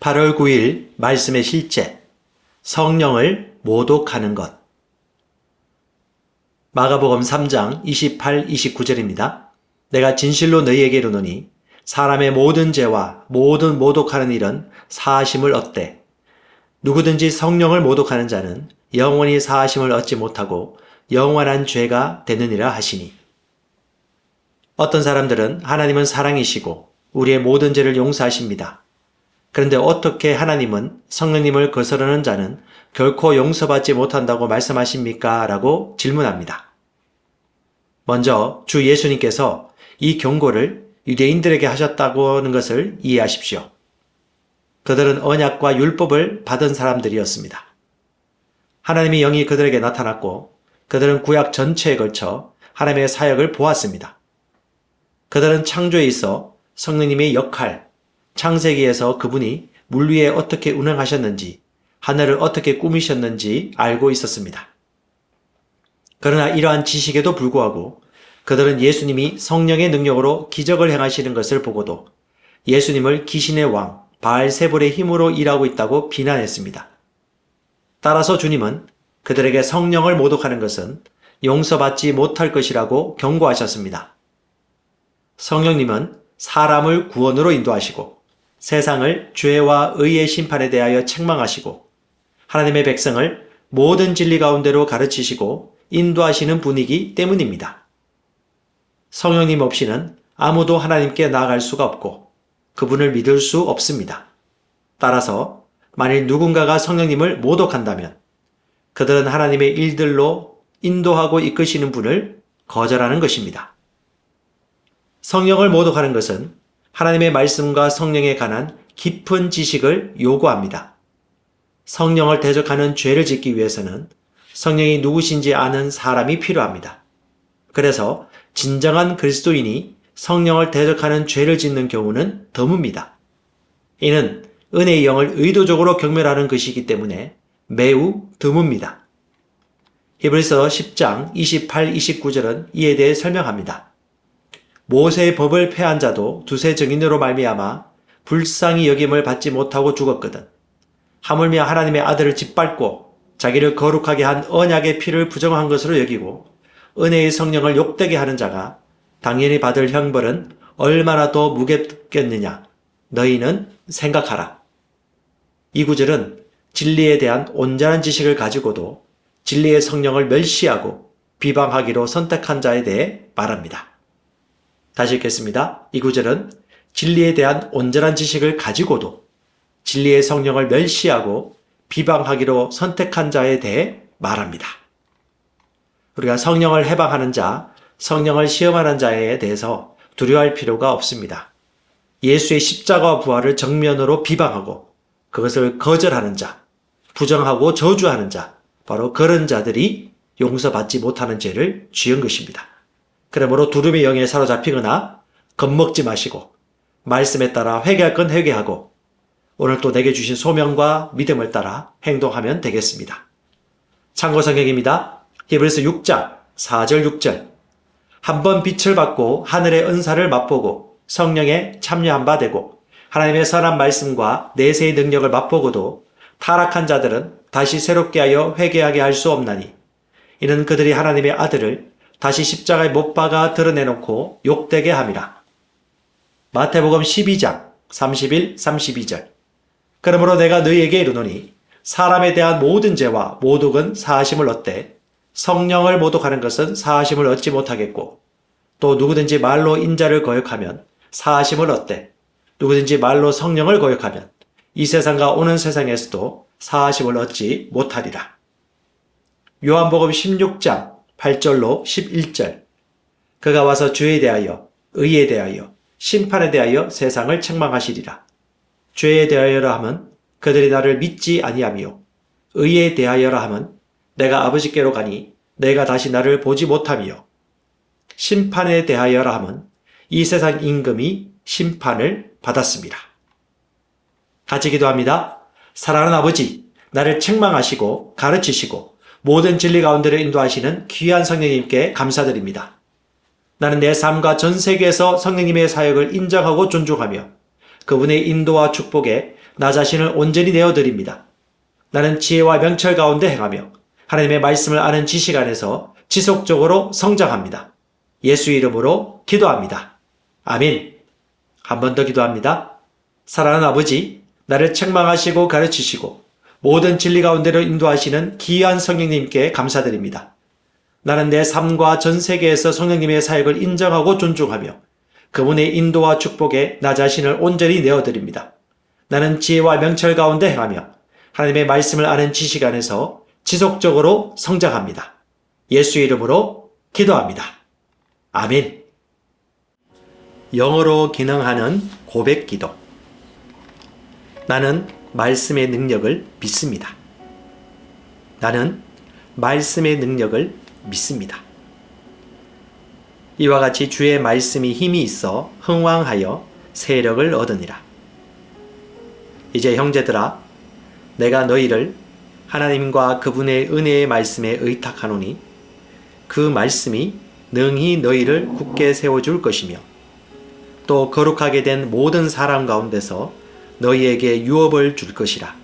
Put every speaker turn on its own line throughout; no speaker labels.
8월 9일 말씀의 실제, 성령을 모독하는 것. 마가복음 3장 28, 29절입니다. 내가 진실로 너희에게 이르노니 사람의 모든 죄와 모든 모독하는 일은 사하심을 얻되 누구든지 성령을 모독하는 자는 영원히 사하심을 얻지 못하고 영원한 죄가 되느니라 하시니. 어떤 사람들은 하나님은 사랑이시고 우리의 모든 죄를 용서하십니다. 그런데 어떻게 하나님은 성령님을 거스르는 자는 결코 용서받지 못한다고 말씀하십니까? 라고 질문합니다. 먼저 주 예수님께서 이 경고를 유대인들에게 하셨다고 하는 것을 이해하십시오. 그들은 언약과 율법을 받은 사람들이었습니다. 하나님의 영이 그들에게 나타났고 그들은 구약 전체에 걸쳐 하나님의 사역을 보았습니다. 그들은 창조에 있어 성령님의 역할, 창세기에서 그분이 물 위에 어떻게 운행하셨는지, 하늘을 어떻게 꾸미셨는지 알고 있었습니다. 그러나 이러한 지식에도 불구하고 그들은 예수님이 성령의 능력으로 기적을 행하시는 것을 보고도 예수님을 귀신의 왕, 바알세불의 힘으로 일하고 있다고 비난했습니다. 따라서 주님은 그들에게 성령을 모독하는 것은 용서받지 못할 것이라고 경고하셨습니다. 성령님은 사람을 구원으로 인도하시고 세상을 죄와 의의 심판에 대하여 책망하시고 하나님의 백성을 모든 진리 가운데로 가르치시고 인도하시는 분이기 때문입니다. 성령님 없이는 아무도 하나님께 나아갈 수가 없고 그분을 믿을 수 없습니다. 따라서 만일 누군가가 성령님을 모독한다면 그들은 하나님의 일들로 인도하고 이끄시는 분을 거절하는 것입니다. 성령을 모독하는 것은 하나님의 말씀과 성령에 관한 깊은 지식을 요구합니다. 성령을 대적하는 죄를 짓기 위해서는 성령이 누구신지 아는 사람이 필요합니다. 그래서 진정한 그리스도인이 성령을 대적하는 죄를 짓는 경우는 드뭅니다. 이는 은혜의 영을 의도적으로 경멸하는 것이기 때문에 매우 드뭅니다. 히브리서 10장 28, 29절은 이에 대해 설명합니다. 모세의 법을 폐한 자도 두세 증인으로 말미암아 불쌍히 여김을 받지 못하고 죽었거든. 하물며 하나님의 아들을 짓밟고 자기를 거룩하게 한 언약의 피를 부정한 것으로 여기고 은혜의 성령을 욕되게 하는 자가 당연히 받을 형벌은 얼마나 더 무겁겠느냐. 너희는 생각하라. 이 구절은 진리에 대한 온전한 지식을 가지고도 진리의 성령을 멸시하고 비방하기로 선택한 자에 대해 말합니다. 다시 읽겠습니다. 이 구절은 진리에 대한 온전한 지식을 가지고도 진리의 성령을 멸시하고 비방하기로 선택한 자에 대해 말합니다. 우리가 성령을 해방하는 자, 성령을 시험하는 자에 대해서 두려워할 필요가 없습니다. 예수의 십자가와 부활을 정면으로 비방하고 그것을 거절하는 자, 부정하고 저주하는 자, 바로 그런 자들이 용서받지 못하는 죄를 지은 것입니다. 그러므로 두려움의 영에 사로잡히거나 겁먹지 마시고 말씀에 따라 회개할 건 회개하고 오늘 또 내게 주신 소명과 믿음을 따라 행동하면 되겠습니다. 참고 성경입니다. 히브리서 6장 4절 6절 한번 빛을 받고 하늘의 은사를 맛보고 성령에 참여한 바 되고 하나님의 선한 말씀과 내세의 능력을 맛보고도 타락한 자들은 다시 새롭게 하여 회개하게 할 수 없나니 이는 그들이 하나님의 아들을 다시 십자가에 못 박아 드러내놓고 욕되게 함이라. 마태복음 12장 31, 32절 그러므로 내가 너희에게 이르노니 사람에 대한 모든 죄와 모독은 사하심을 얻되 성령을 모독하는 것은 사하심을 얻지 못하겠고 또 누구든지 말로 인자를 거역하면 사하심을 얻되 누구든지 말로 성령을 거역하면 이 세상과 오는 세상에서도 사하심을 얻지 못하리라. 요한복음 16장 8절로 11절 그가 와서 죄에 대하여 의에 대하여 심판에 대하여 세상을 책망하시리라. 죄에 대하여라 하면 그들이 나를 믿지 아니하며 의에 대하여라 하면 내가 아버지께로 가니 내가 다시 나를 보지 못하며 심판에 대하여라 하면 이 세상 임금이 심판을 받았습니다. 같이 기도합니다. 사랑하는 아버지, 나를 책망하시고 가르치시고 모든 진리 가운데로 인도하시는 귀한 성령님께 감사드립니다. 나는 내 삶과 전 세계에서 성령님의 사역을 인정하고 존중하며 그분의 인도와 축복에 나 자신을 온전히 내어드립니다. 나는 지혜와 명철 가운데 행하며 하나님의 말씀을 아는 지식 안에서 지속적으로 성장합니다. 예수 이름으로 기도합니다. 아멘. 한 번 더 기도합니다. 사랑하는 아버지, 나를 책망하시고 가르치시고 모든 진리 가운데로 인도하시는 귀한 성령님께 감사드립니다. 나는 내 삶과 전 세계에서 성령님의 사역을 인정하고 존중하며 그분의 인도와 축복에 나 자신을 온전히 내어드립니다. 나는 지혜와 명철 가운데 행하며 하나님의 말씀을 아는 지식 안에서 지속적으로 성장합니다. 예수 이름으로 기도합니다. 아멘. 영어로 기능하는 고백 기도. 나는 말씀의 능력을 믿습니다. 나는 말씀의 능력을 믿습니다. 이와 같이 주의 말씀이 힘이 있어 흥왕하여 세력을 얻으니라. 이제 형제들아, 내가 너희를 하나님과 그분의 은혜의 말씀에 의탁하노니 그 말씀이 능히 너희를 굳게 세워줄 것이며 또 거룩하게 된 모든 사람 가운데서 너희에게 유업을 줄 것이라.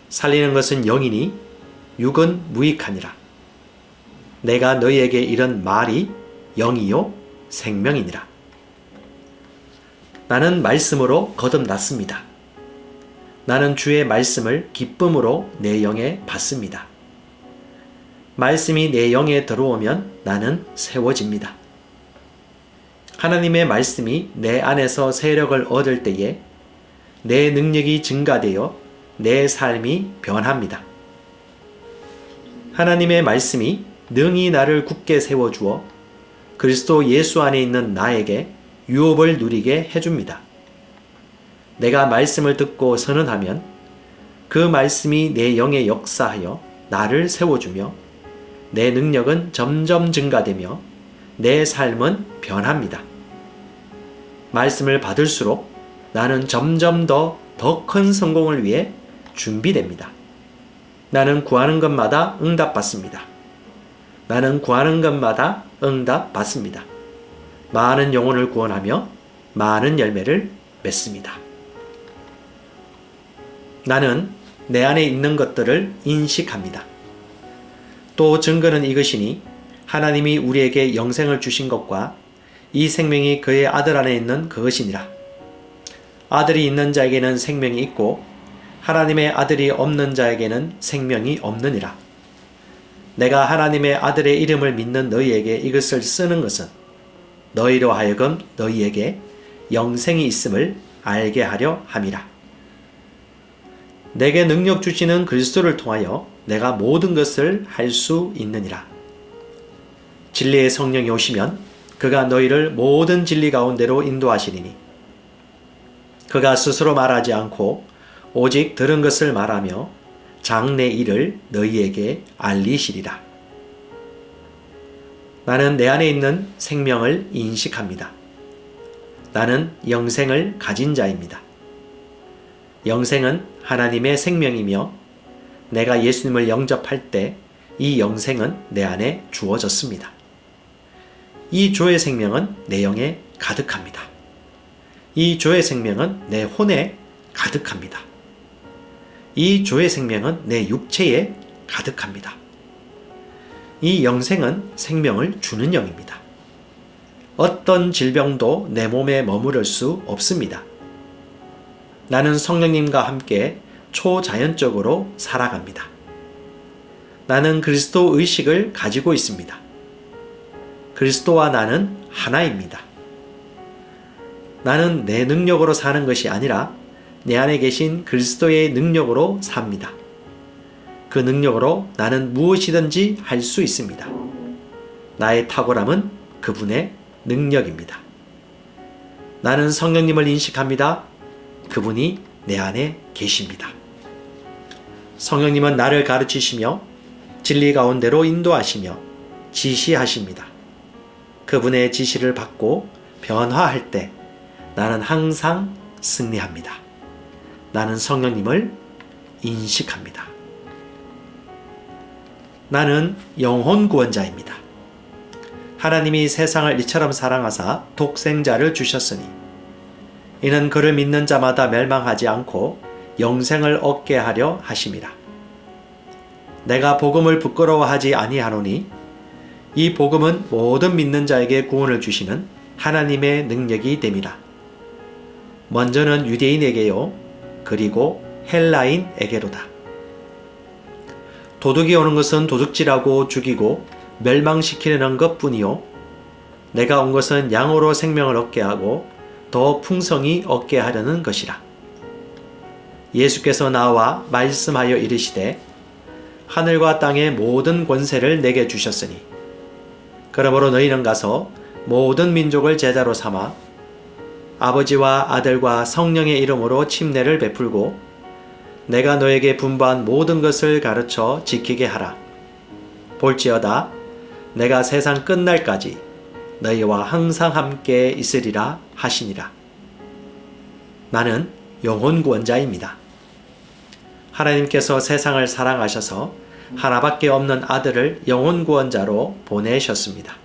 살리는 것은 영이니 육은 무익하니라. 내가 너희에게 이런 말이 영이요 생명이니라. 나는 말씀으로 거듭났습니다. 나는 주의 말씀을 기쁨으로 내 영에 받습니다. 말씀이 내 영에 들어오면 나는 세워집니다. 하나님의 말씀이 내 안에서 세력을 얻을 때에 내 능력이 증가되어 내 삶이 변합니다. 하나님의 말씀이 능히 나를 굳게 세워주어 그리스도 예수 안에 있는 나에게 유업을 누리게 해줍니다. 내가 말씀을 듣고 선언하면 그 말씀이 내 영에 역사하여 나를 세워주며 내 능력은 점점 증가되며 내 삶은 변합니다. 말씀을 받을수록 나는 점점 더 큰 성공을 위해 준비됩니다. 나는 구하는 것마다 응답받습니다. 나는 구하는 것마다 응답받습니다. 많은 영혼을 구원하며 많은 열매를 맺습니다. 나는 내 안에 있는 것들을 인식합니다. 또 증거는 이것이니 하나님이 우리에게 영생을 주신 것과 이 생명이 그의 아들 안에 있는 그것이니라. 아들이 있는 자에게는 생명이 있고 하나님의 아들이 없는 자에게는 생명이 없느니라. 내가 하나님의 아들의 이름을 믿는 너희에게 이것을 쓰는 것은 너희로 하여금 너희에게 영생이 있음을 알게 하려 함이라. 내게 능력 주시는 그리스도를 통하여 내가 모든 것을 할 수 있느니라. 진리의 성령이 오시면 그가 너희를 모든 진리 가운데로 인도하시리니 그가 스스로 말하지 않고 오직 들은 것을 말하며 장래 일을 너희에게 알리시리라. 나는 내 안에 있는 생명을 인식합니다. 나는 영생을 가진 자입니다. 영생은 하나님의 생명이며 내가 예수님을 영접할 때 이 영생은 내 안에 주어졌습니다. 이 조의 생명은 내 영에 가득합니다. 이 조의 생명은 내 혼에 가득합니다. 이 조의 생명은 내 육체에 가득합니다. 이 영생은 생명을 주는 영입니다. 어떤 질병도 내 몸에 머무를 수 없습니다. 나는 성령님과 함께 초자연적으로 살아갑니다. 나는 그리스도 의식을 가지고 있습니다. 그리스도와 나는 하나입니다. 나는 내 능력으로 사는 것이 아니라 내 안에 계신 그리스도의 능력으로 삽니다. 그 능력으로 나는 무엇이든지 할 수 있습니다. 나의 탁월함은 그분의 능력입니다. 나는 성령님을 인식합니다. 그분이 내 안에 계십니다. 성령님은 나를 가르치시며 진리 가운데로 인도하시며 지시하십니다. 그분의 지시를 받고 변화할 때 나는 항상 승리합니다. 나는 성령님을 인식합니다. 나는 영혼 구원자입니다. 하나님이 세상을 이처럼 사랑하사 독생자를 주셨으니 이는 그를 믿는 자마다 멸망하지 않고 영생을 얻게 하려 하심이라. 내가 복음을 부끄러워하지 아니하노니 이 복음은 모든 믿는 자에게 구원을 주시는 하나님의 능력이 됨이라. 먼저는 유대인에게요, 그리고 헬라인에게로다. 도둑이 오는 것은 도둑질하고 죽이고 멸망시키려는 것뿐이요, 내가 온 것은 양으로 생명을 얻게 하고 더 풍성히 얻게 하려는 것이라. 예수께서 나와 말씀하여 이르시되 하늘과 땅의 모든 권세를 내게 주셨으니 그러므로 너희는 가서 모든 민족을 제자로 삼아 아버지와 아들과 성령의 이름으로 침례를 베풀고 내가 너에게 분부한 모든 것을 가르쳐 지키게 하라. 볼지어다 내가 세상 끝날까지 너희와 항상 함께 있으리라 하시니라. 나는 영혼 구원자입니다. 하나님께서 세상을 사랑하셔서 하나밖에 없는 아들을 영혼 구원자로 보내셨습니다.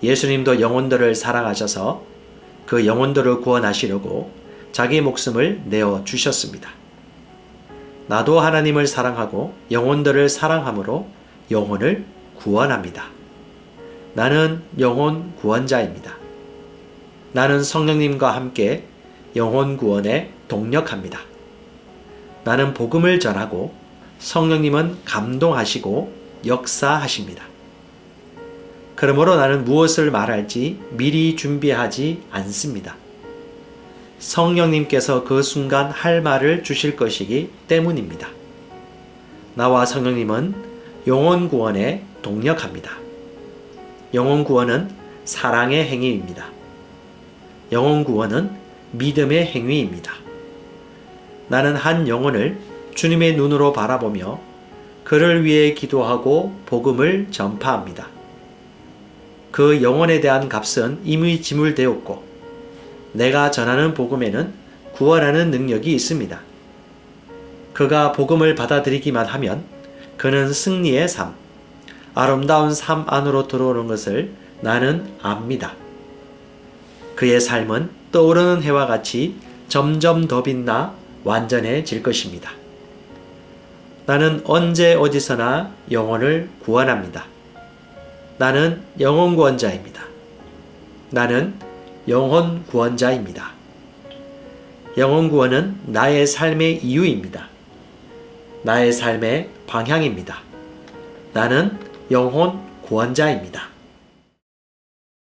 예수님도 영혼들을 사랑하셔서 그 영혼들을 구원하시려고 자기 목숨을 내어 주셨습니다. 나도 하나님을 사랑하고 영혼들을 사랑함으로 영혼을 구원합니다. 나는 영혼 구원자입니다. 나는 성령님과 함께 영혼 구원에 동력합니다. 나는 복음을 전하고 성령님은 감동하시고 역사하십니다. 그러므로 나는 무엇을 말할지 미리 준비하지 않습니다. 성령님께서 그 순간 할 말을 주실 것이기 때문입니다. 나와 성령님은 영혼 구원에 동력합니다. 영혼 구원은 사랑의 행위입니다. 영혼 구원은 믿음의 행위입니다. 나는 한 영혼을 주님의 눈으로 바라보며 그를 위해 기도하고 복음을 전파합니다. 그 영혼에 대한 값은 이미 지불되었고 내가 전하는 복음에는 구원하는 능력이 있습니다. 그가 복음을 받아들이기만 하면 그는 승리의 삶, 아름다운 삶 안으로 들어오는 것을 나는 압니다. 그의 삶은 떠오르는 해와 같이 점점 더 빛나 완전해질 것입니다. 나는 언제 어디서나 영혼을 구원합니다. 나는 영혼 구원자입니다. 나는 영혼 구원자입니다. 영혼 구원은 나의 삶의 이유입니다. 나의 삶의 방향입니다. 나는 영혼 구원자입니다.